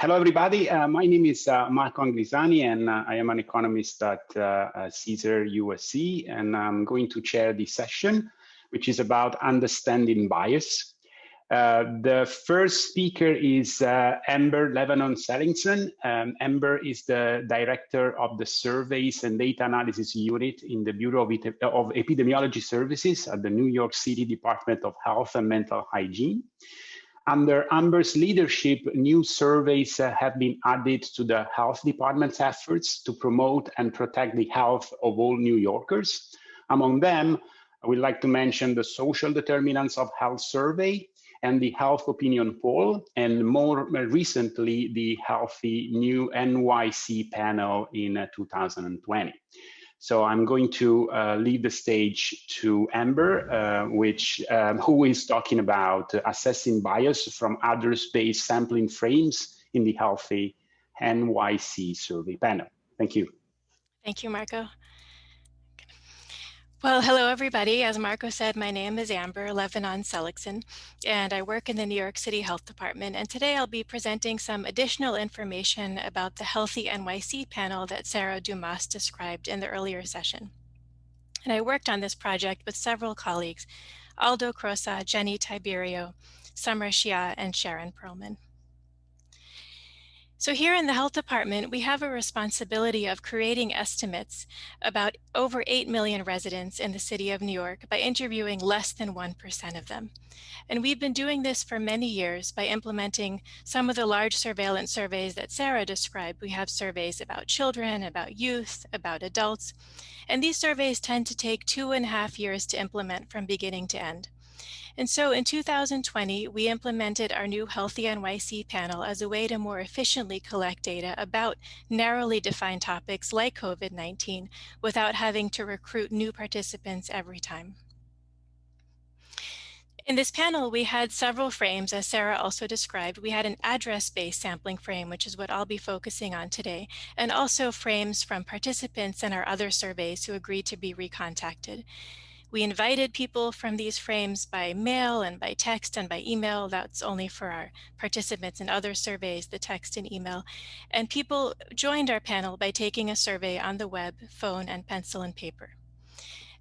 Hello, everybody. My name is Marco Anglisani, and I am an economist at CIPHER USC, and I'm going to chair this session, which is about understanding bias. The first speaker is Amber Levanon Seligson. Amber is the director of the Surveys and Data Analysis Unit in the Bureau of Epidemiology Services at the New York City Department of Health and Mental Hygiene. Under Amber's leadership, new surveys have been added to the health department's efforts to promote and protect the health of all New Yorkers. Among them, I would like to mention the Social Determinants of Health Survey and the Health Opinion Poll, and more recently, the Healthy New NYC panel in 2020. So I'm going to leave the stage to Amber, who is talking about assessing bias from address-based sampling frames in the Healthy NYC survey panel. Thank you. Thank you, Marco. Well, hello, everybody. As Marco said, my name is Amber Levanon Seligson, and I work in the New York City Health Department. And today I'll be presenting some additional information about the Healthy NYC panel that Sarah Dumas described in the earlier session. And I worked on this project with several colleagues, Aldo Crosa, Jenny Tiberio, Summer Shia, and Sharon Perlman. So here in the health department, we have a responsibility of creating estimates about over 8 million residents in the city of New York by interviewing less than 1% of them. And we've been doing this for many years by implementing some of the large surveillance surveys that Sarah described. We have surveys about children, about youth, about adults, and these surveys tend to take 2.5 years to implement from beginning to end. And so in 2020, we implemented our new Healthy NYC panel as a way to more efficiently collect data about narrowly defined topics like COVID-19 without having to recruit new participants every time. In this panel, we had several frames, as Sarah also described. We had an address-based sampling frame, which is what I'll be focusing on today, and also frames from participants in our other surveys who agreed to be recontacted. We invited people from these frames by mail and by text and by email. That's only for our participants in other surveys, the text and email. And people joined our panel by taking a survey on the web, phone, and pencil and paper.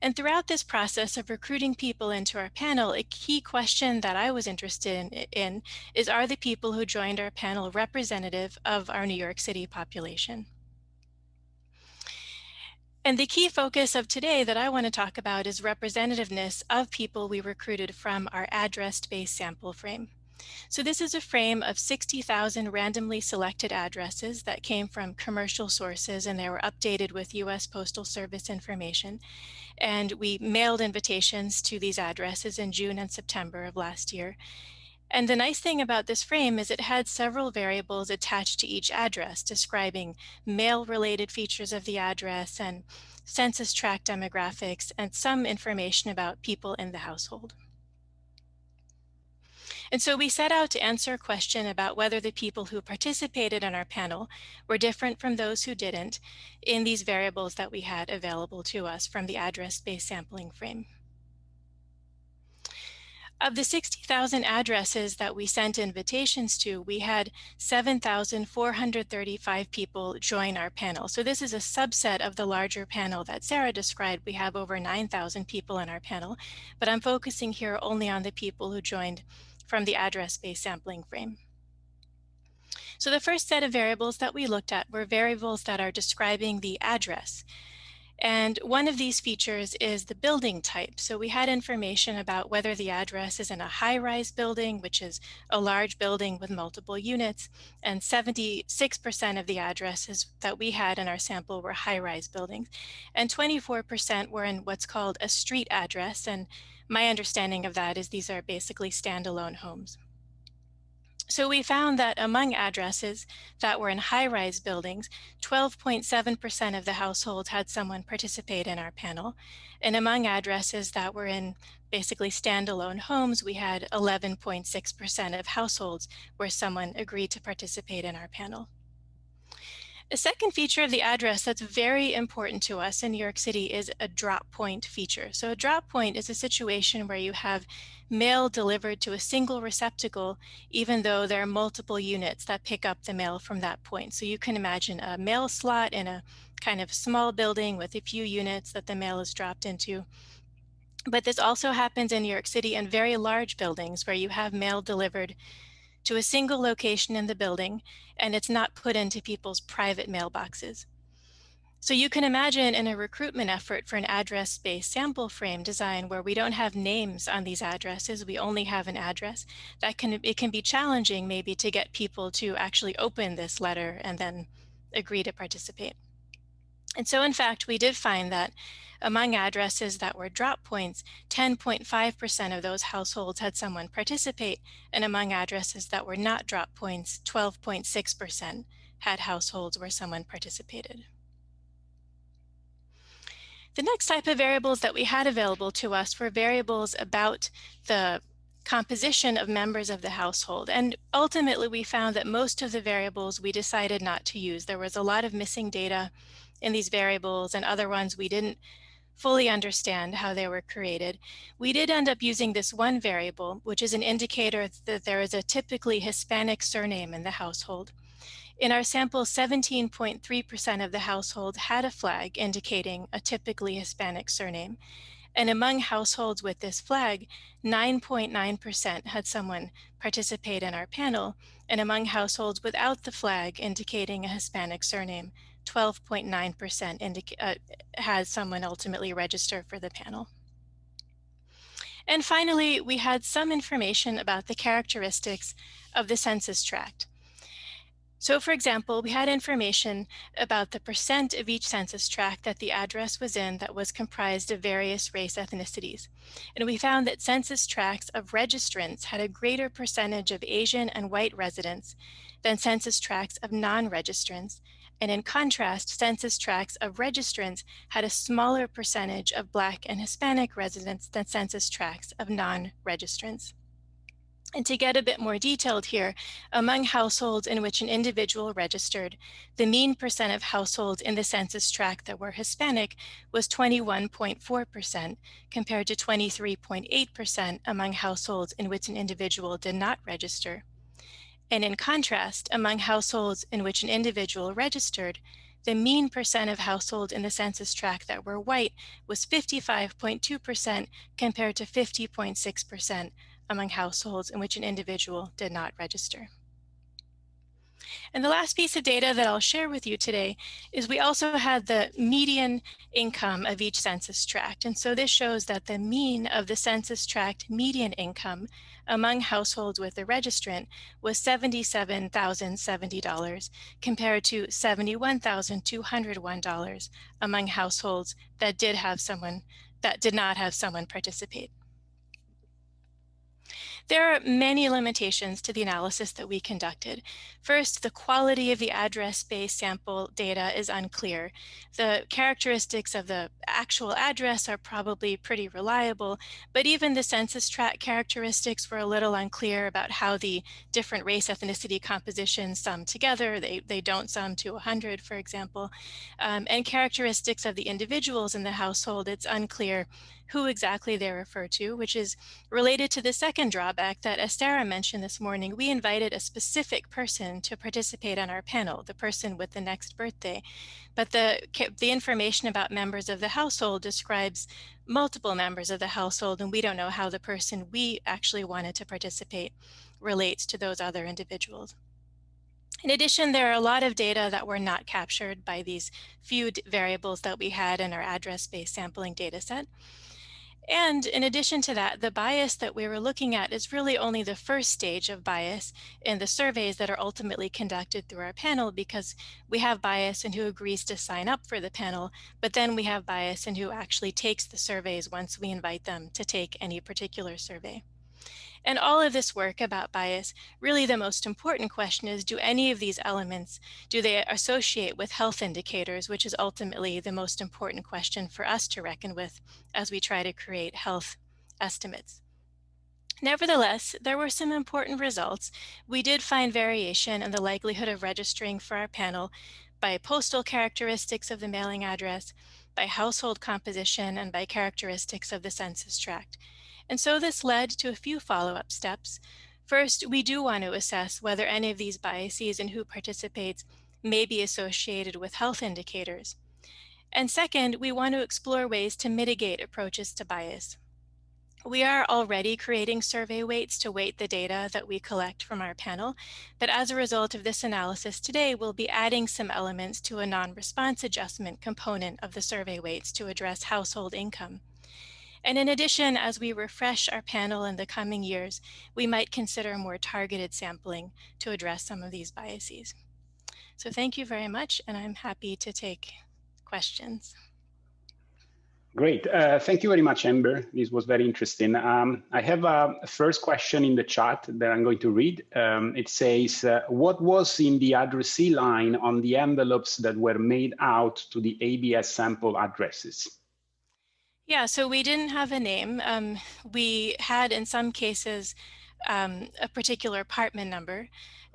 And throughout this process of recruiting people into our panel, a key question that I was interested in is, are the people who joined our panel representative of our New York City population? And the key focus of today that I want to talk about is representativeness of people we recruited from our address-based sample frame. So this is a frame of 60,000 randomly selected addresses that came from commercial sources, and they were updated with US Postal Service information. And we mailed invitations to these addresses in June and September of last year. And the nice thing about this frame is it had several variables attached to each address, describing mail-related features of the address and census tract demographics and some information about people in the household. And so we set out to answer a question about whether the people who participated in our panel were different from those who didn't in these variables that we had available to us from the address-based sampling frame. Of the 60,000 addresses that we sent invitations to, we had 7,435 people join our panel. So this is a subset of the larger panel that Sarah described. We have over 9,000 people in our panel, but I'm focusing here only on the people who joined from the address-based sampling frame. So the first set of variables that we looked at were variables that are describing the address. And one of these features is the building type. So we had information about whether the address is in a high-rise building, which is a large building with multiple units, and 76% of the addresses that we had in our sample were high-rise buildings, and 24% were in what's called a street address. And my understanding of that is these are basically standalone homes. So we found that among addresses that were in high-rise buildings, 12.7% of the households had someone participate in our panel. And among addresses that were in basically standalone homes, we had 11.6% of households where someone agreed to participate in our panel. A second feature of the address that's very important to us in New York City is a drop point feature. So a drop point is a situation where you have mail delivered to a single receptacle, even though there are multiple units that pick up the mail from that point. So you can imagine a mail slot in a kind of small building with a few units that the mail is dropped into. But this also happens in New York City in very large buildings where you have mail delivered to a single location in the building, and it's not put into people's private mailboxes. So you can imagine in a recruitment effort for an address-based sample frame design where we don't have names on these addresses, we only have an address, it can be challenging maybe to get people to actually open this letter and then agree to participate. And so in fact, we did find that among addresses that were drop points, 10.5% of those households had someone participate, and among addresses that were not drop points, 12.6% had households where someone participated. The next type of variables that we had available to us were variables about the composition of members of the household. And ultimately, we found that most of the variables we decided not to use. There was a lot of missing data in these variables, and other ones we didn't fully understand how they were created. We did end up using this one variable, which is an indicator that there is a typically Hispanic surname in the household. In our sample, 17.3% of the household had a flag indicating a typically Hispanic surname. And among households with this flag, 9.9% had someone participate in our panel. And among households without the flag indicating a Hispanic surname, 12.9% had someone ultimately register for the panel. And finally, we had some information about the characteristics of the census tract. So for example, we had information about the percent of each census tract that the address was in that was comprised of various race ethnicities. And we found that census tracts of registrants had a greater percentage of Asian and white residents than census tracts of non-registrants. And in contrast, census tracts of registrants had a smaller percentage of Black and Hispanic residents than census tracts of non-registrants. And to get a bit more detailed here, among households in which an individual registered, the mean percent of households in the census tract that were Hispanic was 21.4% compared to 23.8% among households in which an individual did not register. And in contrast, among households in which an individual registered, the mean percent of households in the census tract that were white was 55.2% compared to 50.6% among households in which an individual did not register. And the last piece of data that I'll share with you today is we also had the median income of each census tract. And so this shows that the mean of the census tract median income among households with a registrant was $77,070 compared to $71,201 among households that did not have someone participate. There are many limitations to the analysis that we conducted. First, the quality of the address-based sample data is unclear. The characteristics of the actual address are probably pretty reliable, but even the census tract characteristics were a little unclear about how the different race ethnicity compositions sum together. They don't sum to 100, for example. And characteristics of the individuals in the household, it's unclear who exactly they refer to, which is related to the second drawback that, as Sarah mentioned this morning, we invited a specific person to participate on our panel, the person with the next birthday. But the information about members of the household describes multiple members of the household, and we don't know how the person we actually wanted to participate relates to those other individuals. In addition, there are a lot of data that were not captured by these few variables that we had in our address-based sampling data set. And in addition to that, the bias that we were looking at is really only the first stage of bias in the surveys that are ultimately conducted through our panel, because we have bias in who agrees to sign up for the panel, but then we have bias in who actually takes the surveys once we invite them to take any particular survey. And all of this work about bias, really the most important question is, do any of these elements, do they associate with health indicators, which is ultimately the most important question for us to reckon with as we try to create health estimates. Nevertheless, there were some important results. We did find variation in the likelihood of registering for our panel, by postal characteristics of the mailing address, by household composition, and by characteristics of the census tract. And so this led to a few follow-up steps. First, we do want to assess whether any of these biases and who participates may be associated with health indicators. And second, we want to explore ways to mitigate approaches to bias. We are already creating survey weights to weight the data that we collect from our panel, but as a result of this analysis today, we'll be adding some elements to a non-response adjustment component of the survey weights to address household income. And in addition, as we refresh our panel in the coming years, we might consider more targeted sampling to address some of these biases. So thank you very much, and I'm happy to take questions. Great. Thank you very much, Amber. This was very interesting. I have a first question in the chat that I'm going to read. It says, what was in the addressee line on the envelopes that were made out to the ABS sample addresses? Yeah, so we didn't have a name. We had, in some cases, a particular apartment number.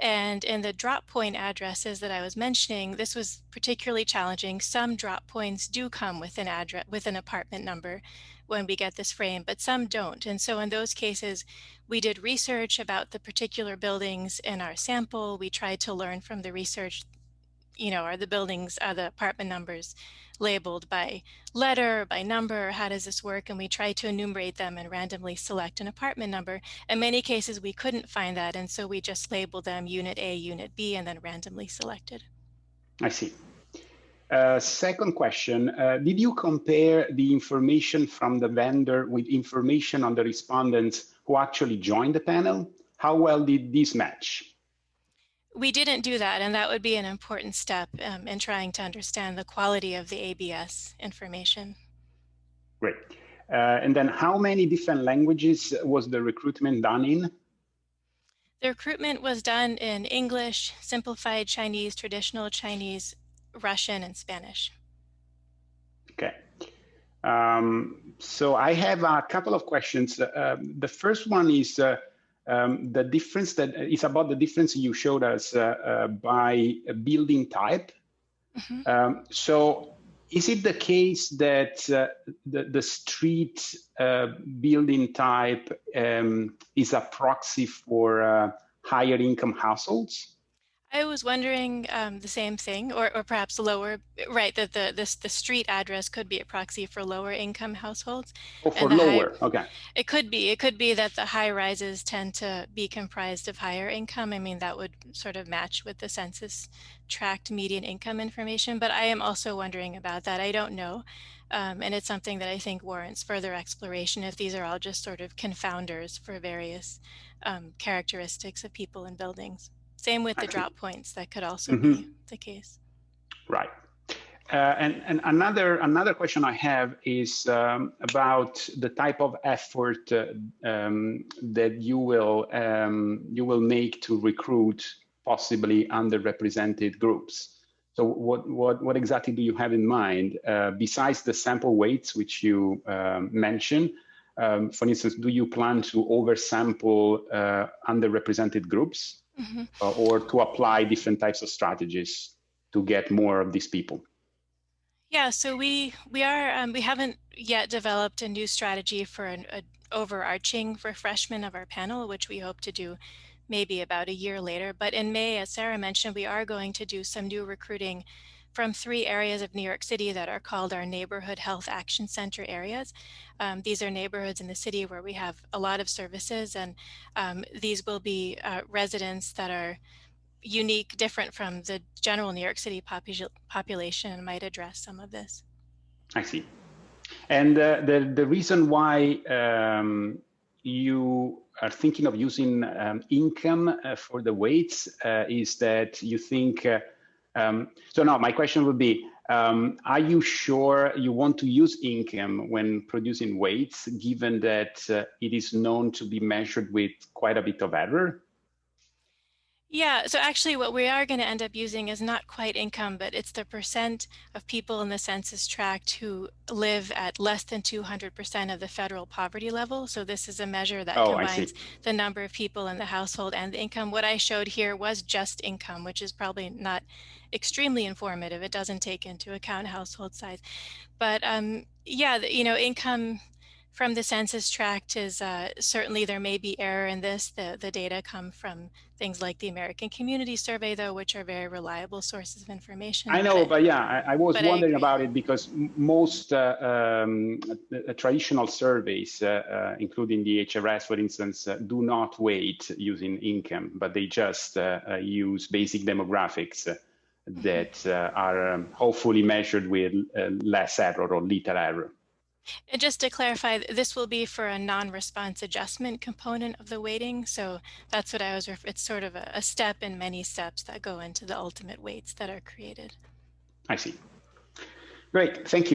And in the drop point addresses that I was mentioning, this was particularly challenging. Some drop points do come with an address, with an apartment number when we get this frame, but some don't. And so in those cases, we did research about the particular buildings in our sample. We tried to learn from the research, are the buildings, the apartment numbers labeled by letter, by number, how does this work? And we try to enumerate them and randomly select an apartment number. In many cases, we couldn't find that, and so we just labeled them Unit A, Unit B, and then randomly selected. I see. Second question, did you compare the information from the vendor with information on the respondents who actually joined the panel? How well did this match? We didn't do that, and that would be an important step in trying to understand the quality of the ABS information. Great. And then how many different languages was the recruitment done in? The recruitment was done in English, simplified Chinese, traditional Chinese, Russian, and Spanish. Okay. So I have a couple of questions. The first one is the difference that is about the difference you showed us by building type. Mm-hmm. So is it the case that the street building type is a proxy for higher income households? I was wondering the same thing, or perhaps lower, right, that the street address could be a proxy for lower income households. Oh, for lower, okay. It could be that the high rises tend to be comprised of higher income. I mean, that would sort of match with the census tract median income information, but I am also wondering about that. I don't know, and it's something that I think warrants further exploration if these are all just sort of confounders for various characteristics of people and buildings. Same with the drop points, that could also be the case. Right. And another question I have is about the type of effort that you will make to recruit possibly underrepresented groups. So what exactly do you have in mind besides the sample weights which you mentioned? For instance, do you plan to oversample underrepresented groups? Mm-hmm. Or to apply different types of strategies to get more of these people? Yeah, so we haven't yet developed a new strategy for an overarching refreshment of our panel, which we hope to do maybe about a year later. But in May, as Sarah mentioned, we are going to do some new recruiting from 3 areas of New York City that are called our Neighborhood Health Action Center areas. These are neighborhoods in the city where we have a lot of services, and these will be residents that are unique, different from the general New York City population, and might address some of this. I see. And the reason why you are thinking of using income for the weights is that you think, so now my question would be, are you sure you want to use income when producing weights, given that it is known to be measured with quite a bit of error? Yeah, so actually what we are going to end up using is not quite income, but it's the percent of people in the census tract who live at less than 200% of the federal poverty level. So this is a measure that Oh, I combines see. the number of people in the household and the income. What I showed here was just income, which is probably not extremely informative. It doesn't take into account household size. But yeah, you know, income from the census tract is certainly, there may be error in this. The data come from things like the American Community Survey, though, which are very reliable sources of information. I know, but yeah, I was But I wondering agree. about it because most traditional surveys, including the HRS, for instance, do not weight using income, but they just use basic demographics that are hopefully measured with less error or little error. And just to clarify, this will be for a non-response adjustment component of the weighting. So that's what I was it's sort of a step in many steps that go into the ultimate weights that are created. I see. Great, thank you.